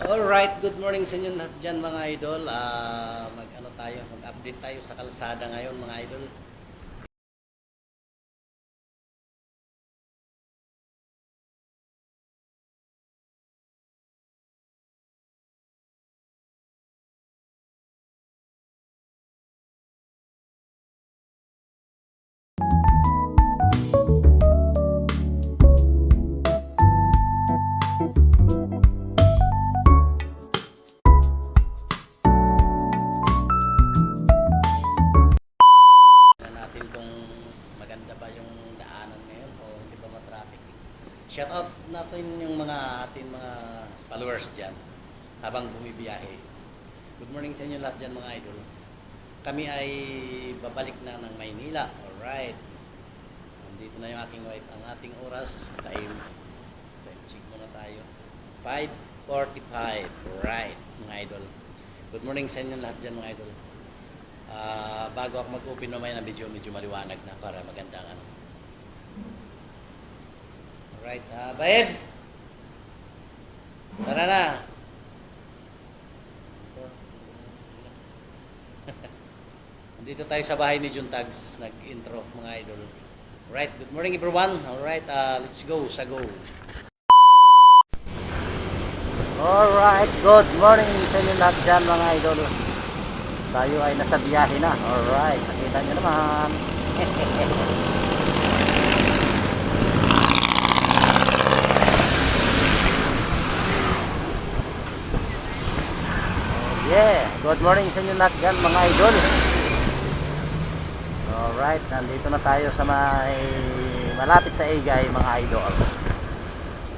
Alright, good morning sa inyo lahat dyan mga idol. Mag-update tayo sa kalsada ngayon mga idol. Tingnan natin kung maganda ba yung daanan ngayon o hindi ba matraffic. Shout out natin yung mga ating mga followers dyan habang bumibiyahe. Good morning sa inyo lahat dyan mga idol. Kami ay babalik na ng Maynila. Alright. Nandito na yung aking wife. Ang ating oras, time check muna tayo. 5:45. Right, mga idol. Good morning sa inyo lahat dyan mga idol. Bago ako mag-open mamaya na medyo maliwanag na para magandang ano. Alright, babes! Tara na! Dito tayo sa bahay ni Juntags, nag-intro mga idol. Alright, good morning everyone. Alright, let's go sa go. Alright, good morning sa inyo lahat dyan mga idol. Tayo ay nasa biyahe na. Alright, nakita nyo naman. Yeah, good morning sa inyo lahat dyan mga idol. Alright, nandito na tayo sa malapit sa Egay mga idol.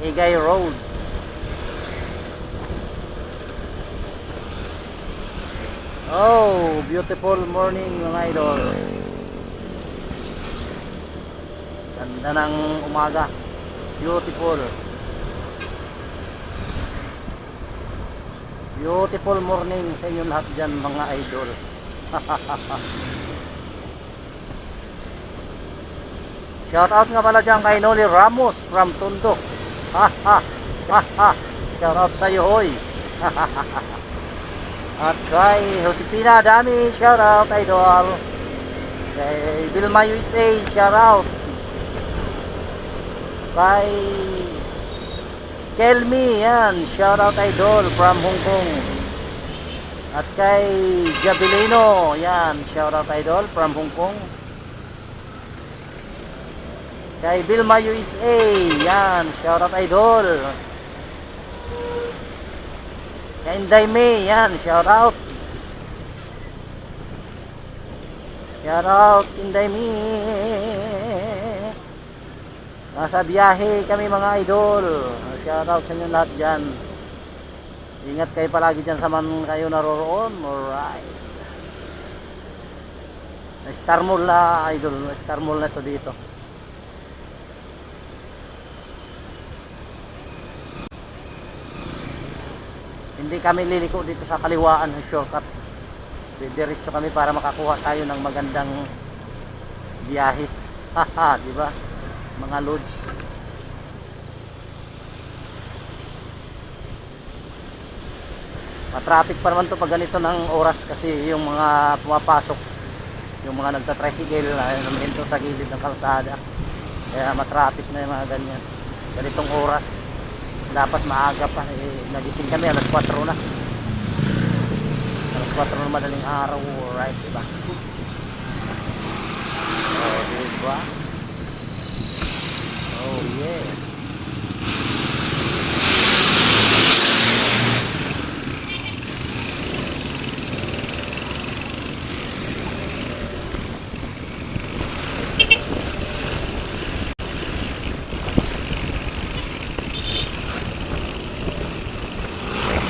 Egay Road. Oh, beautiful morning mga idol. Ganda ng umaga. Beautiful. Beautiful morning sa inyo lahat dyan mga idol. Shout out nga pala dyan kay Noli Ramos from Tondo. Shout out sa iyo hoy. At kay Josepina Dami, shout out idol. Kay Vilma USA, shout out. Kay Kelmi, yan, shout out idol from Hong Kong. At kay Jabilino, yan, shout out idol from Hong Kong. Kay Vilma USA, yan, shout out idol. Kay Inday May, yan, shout out. Shout out Inday May. Nasa biyahe kami mga idol. Shout out sa inyo lahat dyan. Ingat kayo palagi dyan sa man kayo naroroon. Alright. Star Mall na idol. Star Mall na to dito. Hindi kami liliko dito sa kaliwaan ng shortcut. Diretso kami para makakuha tayo ng magandang biyahe. Haha, di ba? Mga loads. Matraffic pa naman to pag ganito ng oras kasi yung mga pumapasok, yung mga nagta-tricycle na naminto sa gilid ng kalsada. Kaya matraffic na yung mga ganyan. Ganitong oras. Dapat maaga pa, nagising kami alas 4 na. Alas 4 na madaling araw, right, diba? Oh, diba? Oh, yeah.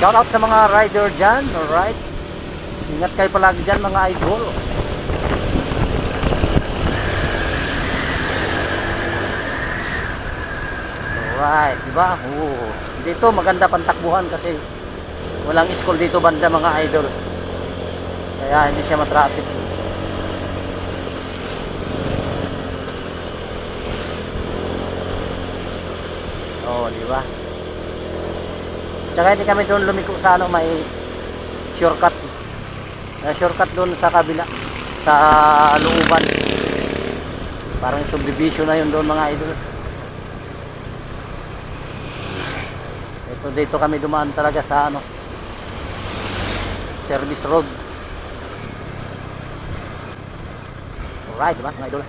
Shout out sa mga rider dyan, alright? Ingat kayo palagi dyan mga idol. Alright, diba? Oo. Dito maganda pantakbuhan kasi walang school dito banda mga idol. Kaya hindi siya matraffic. Oh, di ba? Tsaka hindi kami doon lumiko sa ano, may shortcut. Shortcut doon sa kabila, sa looban. Parang subdivision na yun doon mga idol. Ito dito kami dumaan talaga sa ano, service road. Alright, diba mga idol?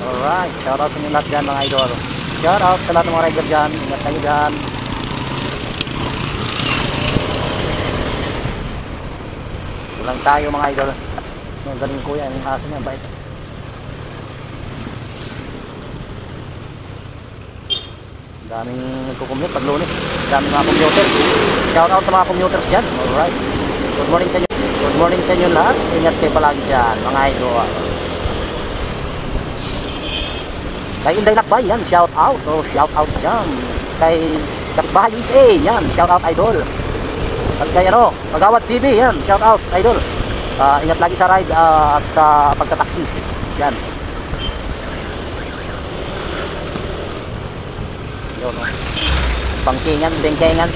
Alright, shout out sa inyo lahat dyan mga idol. Shout out sa lahat ng mga rider dyan. Ingat kayo dyan. Walang tayo mga idol. Ang galing kuya, yung aso niya, bait. Daming nagkukommute pag Lunes. Daming mga commuters. Shout out sa mga commuters dyan. Alright. Good morning sa inyo. Good morning sa inyo lahat. Ingat kayo palagi dyan mga idol. Kay Inday Lakbay, yan, shout out. Oh, shout out dyan. Kay Lakbay is A, yan, shout out idol. At kay ano, Pagawad TV, yan, shout out idol. Ingat lagi sa ride at sa pagtataksi. Yan. Yun, no? Bangkingan, bengkengan.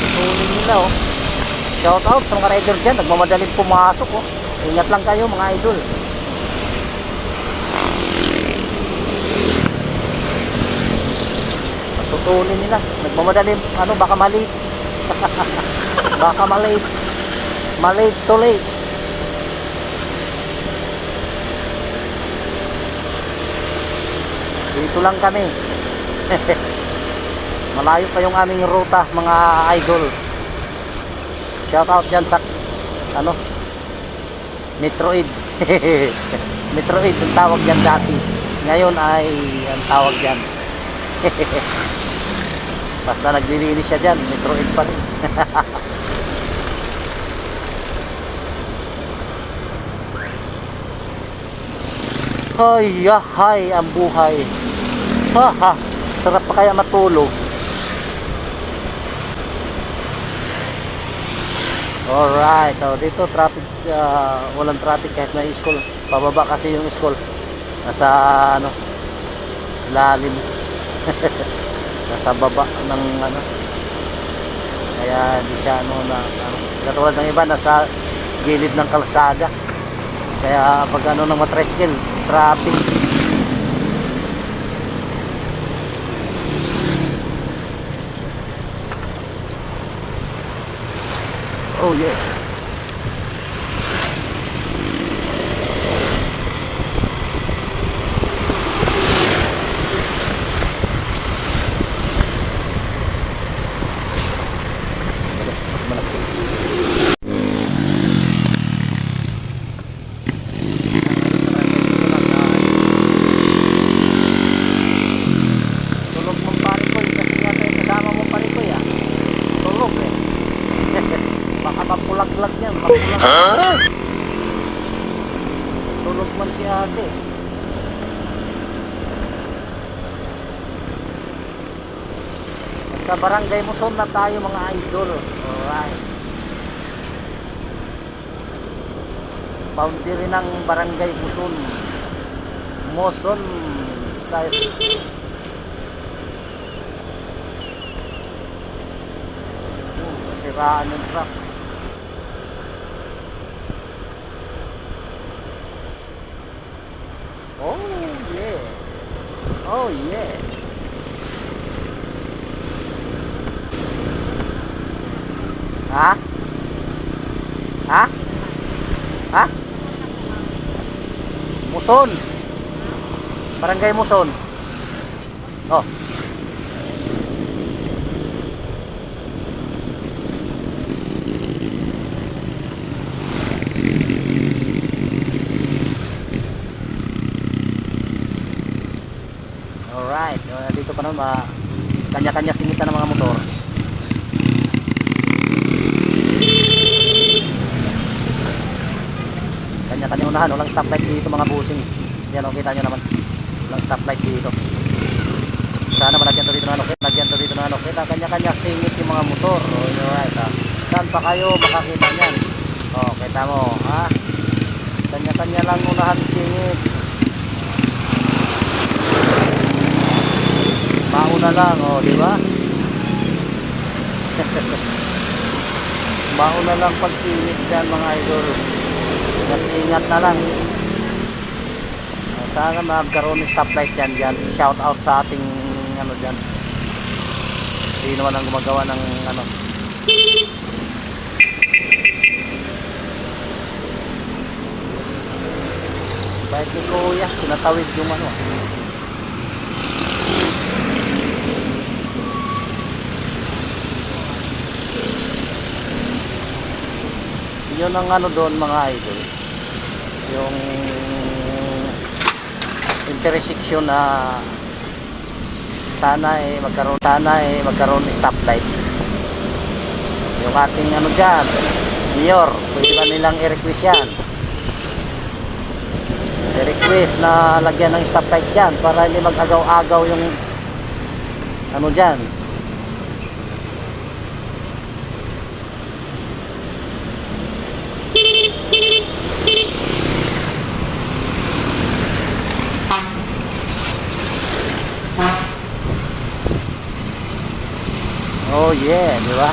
Tutunin nila, oh. Shout out sa mga rider dyan, nagmamadaling pumasok, oh. Ingat lang kayo mga idol. Patutunin nila. Nagmamadalim. Ano, baka mali. Baka mali. Mali to late. Dito lang kami. Malayo pa yung aming ruta mga idol. Shout out dyan sa ano, Metroid. Metroid ang tawag dyan dati. Ngayon ay ang tawag dyan. Basta naglilinis siya dyan, Metroid pa rin. Ay, yahay ang buhay. Haha, sarap pa kaya matulog. Alright, dito traffic, walang traffic kahit may school. Pababa kasi yung school. Nasa ano, ilalim. Nasa baba ng ano. Kaya di siya ano na katulad ng iba nasa gilid ng kalsada. Kaya pag ano ng matricycle, traffic. Oh yeah. Tulog mong pare ko, kasi nga tayo kasama mo pare ko ya. Tulog eh. Baka mapulaglag yan, mapulaglag. Tulog man si ate. Sa Barangay Muson na tayo mga idol. Alright. Boundary ng Barangay Muson. Muson sa nasiraan yung truck. Oh yeah. Oh yeah. Ha? Ha? Ha? Muson. Barangay Muson. Oh. Alright. Dito pa naman kanya-kanya singitan ng mga motor. Kanya-kanya unahan, walang stoplight dito mga busing. Yan o, kita nyo naman. Walang stoplight dito. Sana malagyan to dito ng ano, lagyan to dito ng ano. Kita kanya-kanya singit yung mga motor. Alright, ha. Saan pa kayo makakita niyan? Oh, kita mo, ha? Kanya-kanya lang unahan singit. Mauna lang, oh, di ba? Mauna lang pagsingit dyan mga idol. Ingat na lang. Sana magkaroon ng stoplight dyan. Shout out sa ating ano dyan. Sino man ang gumagawa ng ano. Bait ni Kuya, tinatawid yung ano. Yun ang ano doon mga idol, yung intersection na sana magkaroon ng stoplight. Yung ating ano dyan, Mayor, pwede ba nilang i-request yan? I-request na lagyan ng stoplight dyan para hindi mag-agaw-agaw yung ano dyan. Oh yeah, di ba?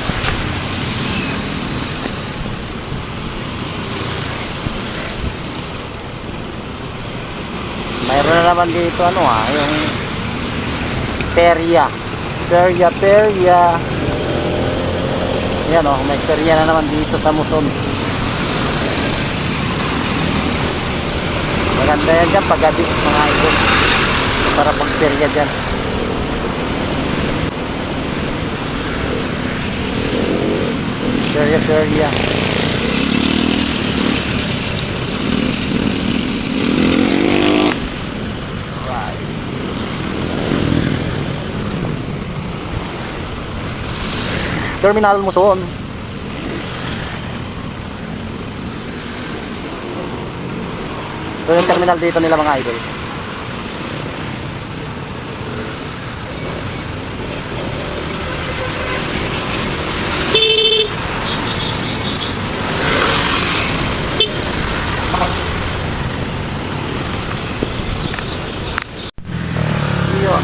Mayroon na naman dito ano yung perya. Yan oh, may perya na naman dito sa Muson. Maganda yan dyan paggabi mga idol. Para pag perya dyan. Perya. Right. Terminal Muson. Ito yung terminal dito nila mga idol.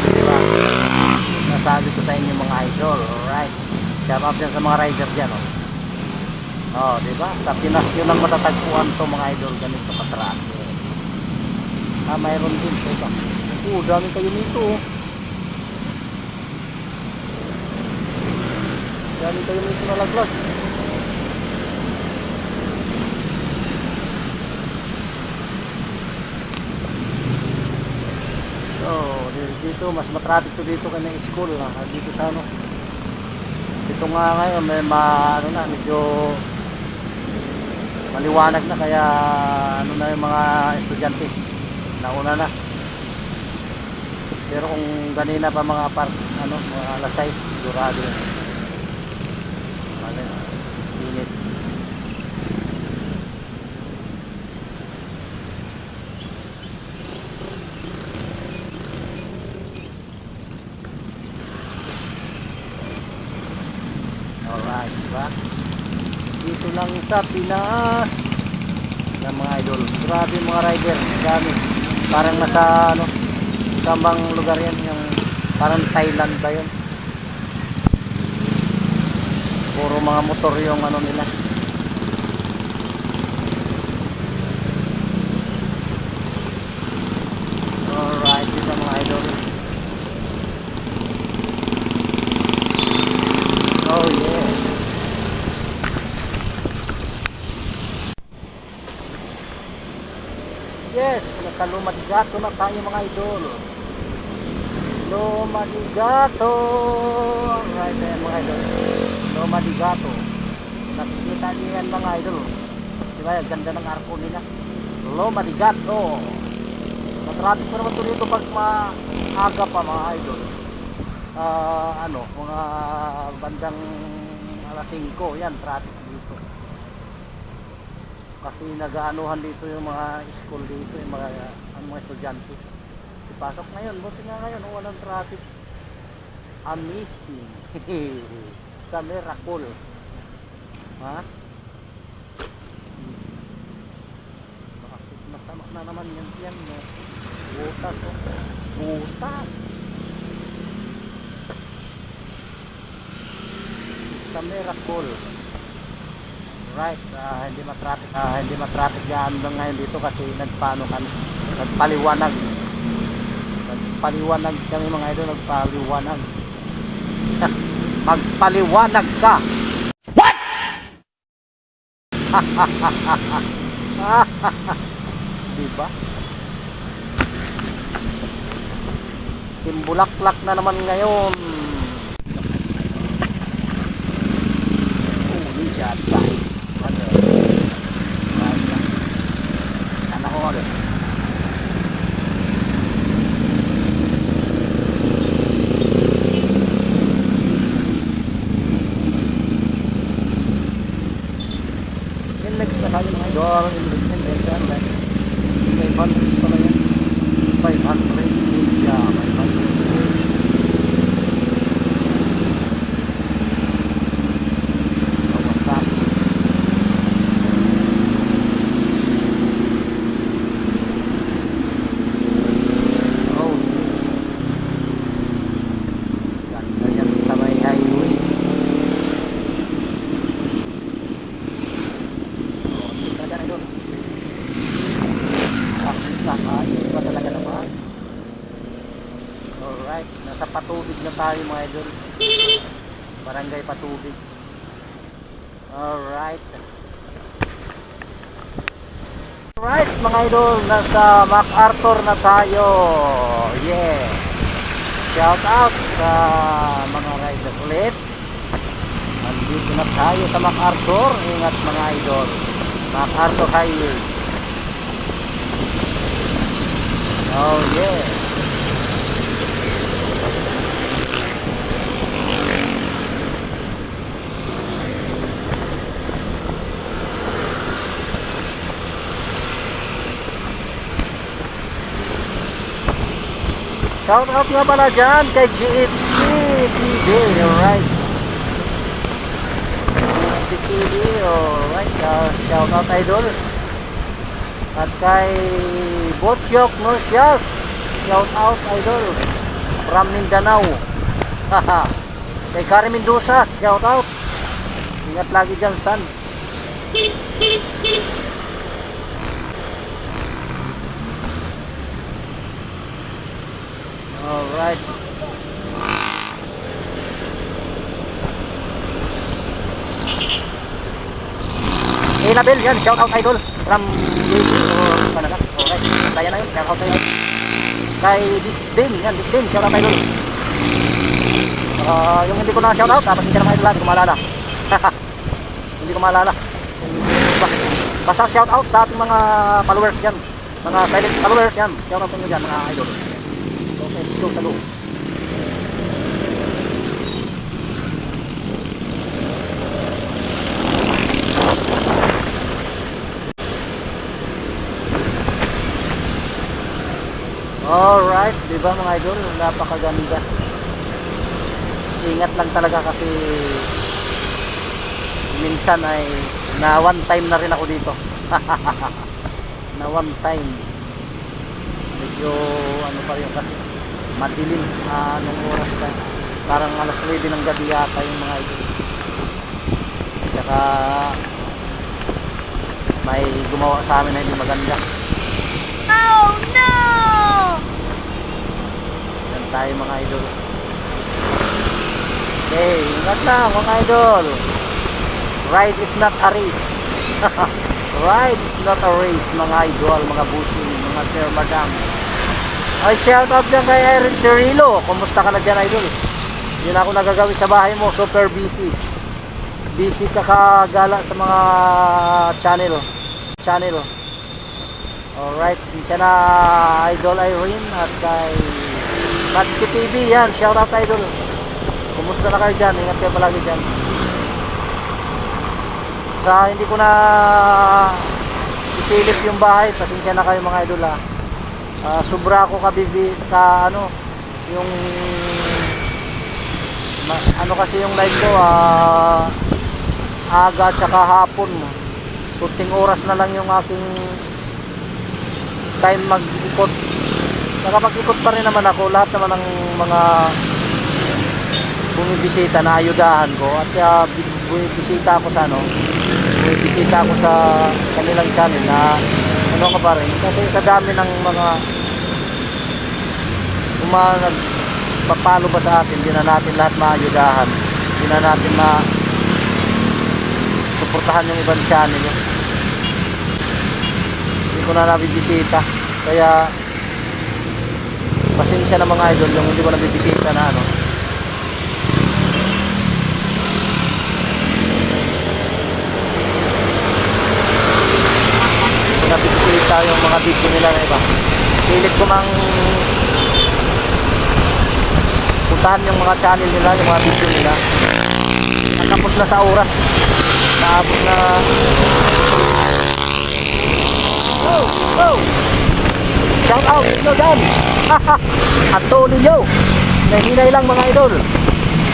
Diba? Nasabi ko sa inyo mga idol. Alright. Shout out dyan sa mga rider dyan. Oh, diba? Sa Pinas nyo lang matatagpuan to mga idol. Ganito katraas. Mayroon din. Diba? Dami kayo nito. Dami kayo nito na laglag. So, dito mas matraffic to dito kaya ng school dito sa ano. Dito nga ngayon may ano na medyo maliwanag na kaya ano na yung mga estudyante nauna na. Pero kung ganina pa mga mga alas 6 sigurado yun. Init. Alright, diba? Dito lang sa Pinas ng mga idol. Grabe mga rider, dami. Parang nasa ano, tambang lugar yan, yung parang Thailand ba yun? Puro mga motor yung ano nila. Alright, dito mga idol. Oh yeah. Yes, nasa Lumadigato na tayo mga idol. Lumadigato. Alright, ayan mga idol. Lumadigato. Nakikita niyo yan mga idol. Diba, ganda ng arko nila. Lumadigato. Matraffic ko naman ito dito pag maaga pa mga idol. Mga bandang alas 5 yan, traffic dito. Kasi nag-aanuhan dito yung mga school dito, yung mga estudyante. Pasok ngayon, buti nga ngayon, walang traffic. amazing. Sa miracle. Ha? Bakit masama na naman yan mo? Butas oh. Butas. Sa miracle. Right, hindi matraffic yan ngayon dito kasi nagpaano kami, nagpaliwanag kami mga idol, nagpaliwanag. Magpaliwanag ka. What? Diba? Timbulaklak na naman ngayon. Ninja bike. Sana all. Next na tayo mga idol. Next and next. 500 pala yan. 500 ninja. 500. Kawasak. Oh. Ganda yan sa may highway. Iba talaga naman. Alright, nasa Patubig na tayo mga idol. Barangay Patubig. Alright. Alright mga idol, nasa MacArthur na tayo. Yeah. Shout out sa mga riders ulit. Nandito na tayo sa MacArthur. Ingat mga idol. MacArthur Highway. Oh yeah. Shout out nga pala dyan kay GFC TV, alright. GFC TV, alright. Shout out idol. At kay Botyok Norcias, shout out idol from Mindanao. Kay Kari Mendoza, shout out. Ingat lagi dyan son. Alright. Label yan, shout out idol from JC or Canada. Alright, kaya na yun, shout out idol. Kay Disdin, yan, Disdin, shout out idol. Yung hindi ko na shout out, tapos hindi na mga idol, hindi ko maalala. Hindi ko maalala. Basta shout out sa ating mga followers yan, mga silent followers yan, shout out nyo dyan mga idol. Okay, dito sa loob. Alright, di ba mga idol, napakaganda. Ingat lang talaga kasi minsan ay na one time na rin ako dito. Na one time. Medyo ano pa rin kasi madilim, anong oras na, parang alas 9 ng gabi yata yung mga idol. Tsaka may gumawa sa amin na hindi maganda. Oh no! Yan tayo mga idol. Okay, ingat lang mga idol. Ride is not a race. Ride is not a race mga idol, mga busing, mga sir, madam. Ay, shout out dyan kay Irene Cirilo. Kumusta ka na dyan idol? Yun ako nagagawin sa bahay mo, super busy. Busy ka kagala sa mga channel. Alright, sinsya na idol Irene at kay Natsuki TV yan, shout out idol. Kumusta na kayo dyan? Ingat kayo palagi dyan. Sa hindi ko na isilip yung bahay, pasensya na kayo mga idol ha. Sobra ako yung Ano kasi yung live ko, aga at saka hapon. Kunting oras na lang yung aking time mag-ikot. Nakapag-ikot pa rin naman ako. Lahat naman ng mga bumibisita na ayudahan ko. At bumibisita ako sa bumibisita ako sa kanilang channel na ano ka pa rin. Kasi sa dami ng mga nagpapalo ba sa atin, hindi na natin lahat maayudahan. Hindi na natin suportahan yung ibang channel. Hindi ko na nabibisita. Kaya pasensya na mga idol yung hindi ko nabibisita na ano. Hindi ko nabibisita yung mga video nila na iba. Pilit ko mang puntahan yung mga channel nila, yung mga video nila. Natapos na sa oras. Naabot na. Go! Shout out nyo dyan. Antonio nyo. Nahinay lang mga idol.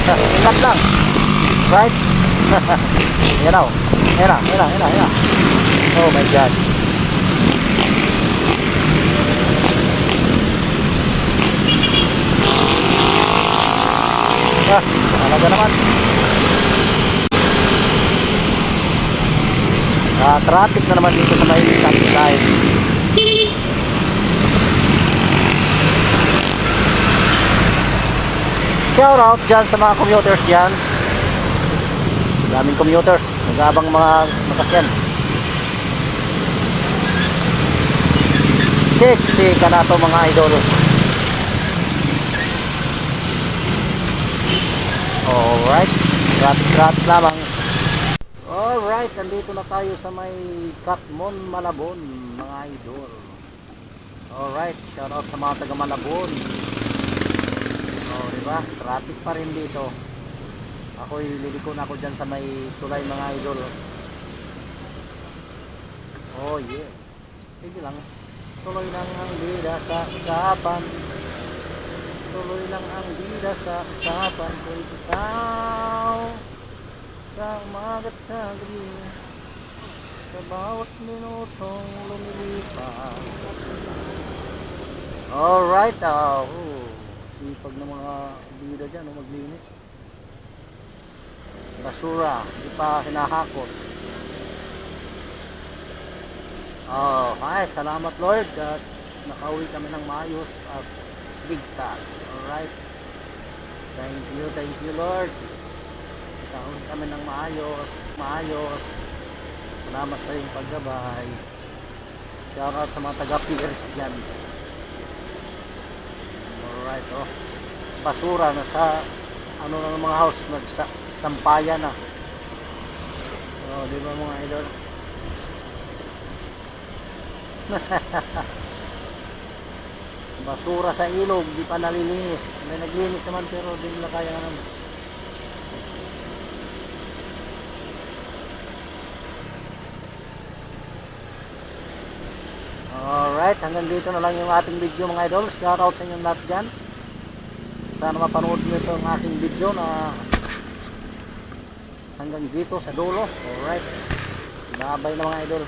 Ingat lang. Right? Yan o. Yan. Oh my God. Talaga naman. Traffic na naman dito sa may stoplight. Shout out dyan sa mga commuters dyan. Daming commuters. Nag-aabang mga masakyan. Sexy ka na to mga idol. Alright. Traffic lamang. Alright, nandito na tayo sa may Katmon, Malabon, mga idol. Alright, shout out sa mga taga Malabon. Diba? Traffic pa rin dito. Ako'y liliko na ako dyan sa may tulay mga idol. Oh yeah. Sige lang. Tuloy lang ang bida sa usapan. Tuloy lang ang bida sa usapan. Kung ikaw sa umagat sa gabi, sa bawat minutong lumilipas. Alright, sipag ng mga bida dyan, maglinis. Basura, hindi pa hinahakot. Ay, salamat Lord at nakauwi kami ng maayos at ligtas. Alright. Thank you Lord. Nakauwi kami ng maayos. Salamat sa iyong paggabay. Shout out sa mga taga-peers dyan. Alright, basura na sa ano ng mga house, nagsampayan na. Di ba mga idol? Basura sa ilog, di pa nalilinis. May naglinis naman pero di nila kaya naman. Alright, hanggang dito na lang yung ating video mga idol. Shout out sa inyong lahat dyan. Sana mapanood nyo ito ang aking video na hanggang dito sa dulo. Alright, bye-bye na mga idol.